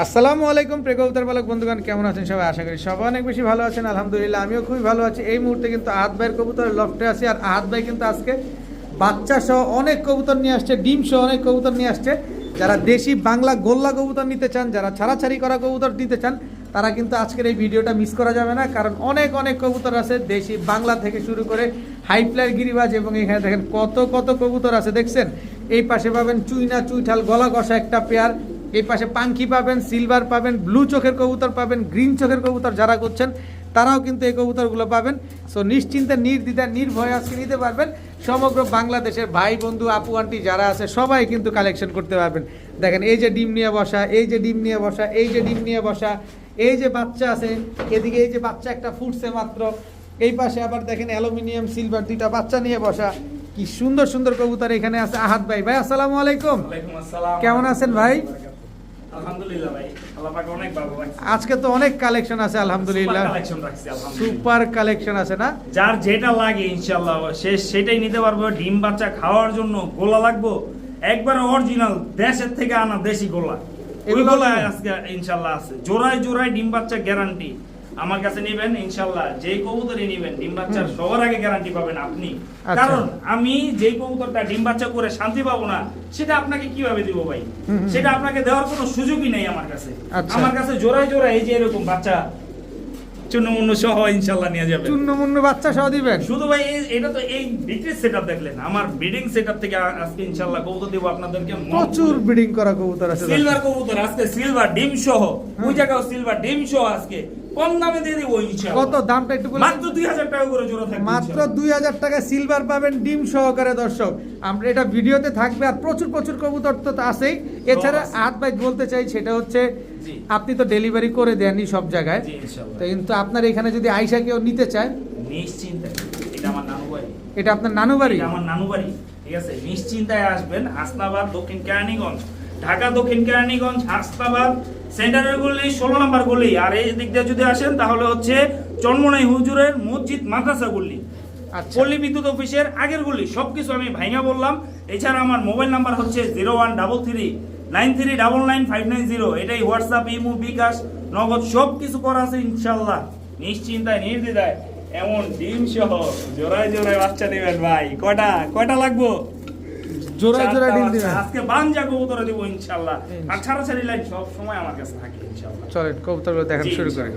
আসসালামু আলাইকুম প্রিয় কবুতর পালক বন্ধুগণ, কেমন আছেন সবাই? আশা করি সবাই অনেক বেশি ভালো আছেন। আলহামদুলিল্লাহ আমিও খুবই ভালো আছি। এই মুহূর্তে কিন্তু আহাদ ভাইয়ের কবুতরের লফটে আছি, আর আহাদ ভাই কিন্তু আজকে বাচ্চা সহ অনেক কবুতর নিয়ে আসছে, ডিম সহ অনেক কবুতর নিয়ে আসছে। যারা দেশি বাংলা গোল্লা কবুতর নিতে চান, যারা ছাড়াছাড়ি করা কবুতর নিতে চান, তারা কিন্তু আজকের এই ভিডিওটা মিস করা যাবে না, কারণ অনেক অনেক কবুতর আছে দেশি বাংলা থেকে শুরু করে হাইফ্লাইয়ের গিরিবাজ, এবং এখানে দেখেন কত কত কবুতর আছে দেখছেন। এই পাশে পাবেন চুইনা চুইঠাল গলা কষা একটা পেয়ার, এই পাশে পাঙ্খি পাবেন, সিলভার পাবেন, ব্লু চোখের কবুতর পাবেন, গ্রিন চোখের কবুতর যারা করছেন তারাও কিন্তু এই কবুতরগুলো পাবেন। সো নিশ্চিন্তে নির্দ্বিধায় নির্ভয়ে আজকে নিতে পারবেন। সমগ্র বাংলাদেশের ভাই বন্ধু আপু আন্টি যারা আছে সবাই কিন্তু কালেকশন করতে পারবেন। দেখেন এই যে ডিম নিয়ে বসা, এই যে ডিম নিয়ে বসা, এই যে ডিম নিয়ে বসা, এই যে বাচ্চা আছে, এদিকে এই যে বাচ্চা একটা ফুটছে মাত্র, এই পাশে আবার দেখেন অ্যালুমিনিয়াম সিলভার দুইটা বাচ্চা নিয়ে বসা। কি সুন্দর সুন্দর কবুতর এখানে আছে। আহাদ ভাই, ভাই আসসালামু আলাইকুম। ওয়ালাইকুম আসসালাম। কেমন আছেন ভাই? আলহামদুলিল্লাহ ভাই, আল্লাহ পাক অনেক ভালো রাখছে। আজকে তো অনেক কালেকশন আছে আলহামদুলিল্লাহ। সুপার কালেকশন রাখছি আলহামদুলিল্লাহ। সুপার কালেকশন আছে না? যার যেটা লাগে ইনশাআল্লাহ সেটাই নিতে পারবো। ডিম বাচ্চা খাওয়ার জন্য গোলা লাগবো, একবার অরিজিনাল দেশের থেকে আনা দেশি গোলা, ওই গোলা আজকে ইনশাআল্লাহ আছে। জোড়ায় জোড়ায় ডিম বাচ্চা গ্যারান্টি। আমার কাছে নেবেন ইনশাআল্লাহ, যেই কবুতরই নেবেন ডিম বাচ্চার সবার আগে গ্যারান্টি পাবেন আপনি। কারণ আমি যেই কবুতরটা ডিম বাচ্চা করে শান্তি পাবো না, সেটা আপনাকে কিভাবে দিব ভাই? সেটা আপনাকে দেওয়ার কোনো সুযোগই নেই আমার কাছে। আমার কাছে জোড়ায় জোড়ায় এই যে এরকম বাচ্চা চূর্ণমূর্ণ সহ ইনশাআল্লাহ নিয়ে যাবেন। চূর্ণমূর্ণ বাচ্চা সহ দিবেন শুধু ভাই এটা তো এই বিক্রির সেটআপ দেখলেন, আমার ব্রিডিং সেটআপ থেকে আজকে ইনশাআল্লাহ কবুতর দেব আপনাদেরকে। প্রচুর ব্রিডিং করা কবুতর আছে, সিলভার কবুতর আজকে সিলভার ডিম সহ, ওই জায়গাও সিলভার ডিম সহ আজকে কম দামে দিয়ে দেব ইনশাআল্লাহ। কত দামটা একটু বলুন। মাত্র 2000 টাকা করে জোড়া থাকবে। মাত্র 2000 টাকা সিলভার পাবেন ডিম সহকারে। দর্শক আমরা এটা ভিডিওতে থাকবে, আর প্রচুর প্রচুর কবুতর তো আছেই। এছাড়া আহাদ ভাই বলতে চাই সেটা হচ্ছে আপনি তো ডেলিভারি করে দেনই সব জায়গায়, তো কিন্তু আপনার এখানে যদি আইসা কেউ নিতে চায় নিশ্চিন্তে, এটা আমার নানু বাড়ি। এটা আপনার নানু বাড়ি? এটা আমার নানু বাড়ি, ঠিক আছে। নিশ্চিন্তায় আসবেন। হাসনাবাদ দক্ষিণ কেরানীগঞ্জ, ঢাকা দক্ষিণ কেরানীগঞ্জ হাসনাবাদ সেন্টারের গলি 16 নম্বর গলি। আর এই দিক দিয়ে যদি আসেন তাহলে হচ্ছে চন্মনাই হুজুরের মসজিদ মাদ্রাসা গলি, পল্লী বিদ্যুৎ অফিসের আগের গলি। সবকিছু আমি ভাইঙ্গা বললাম। এছাড়া আমার মোবাইল নাম্বার হচ্ছে 0133939590। এটাই হোয়াটসঅ্যাপ, ইমো, বিকাশ, নগদ সবকিছু করা আছে ইনশাআল্লাহ। নিশ্চিন্তায় নির্দ্বিধায় এমন ডিম সহ জোড়ায় জোড়ায় বাচ্চা নেবেন ভাই। কয়টা লাগবো? জোড়ায় জোড়ায় ডিম দিবেন আজকে বানজা কবুতর দেব ইনশাআল্লাহ। আর ছাড়াছাড়ি লাইন সব সময় আমার কাছে থাকে ইনশাআল্লাহ। চলেন কবুতরগুলো দেখানো শুরু করি।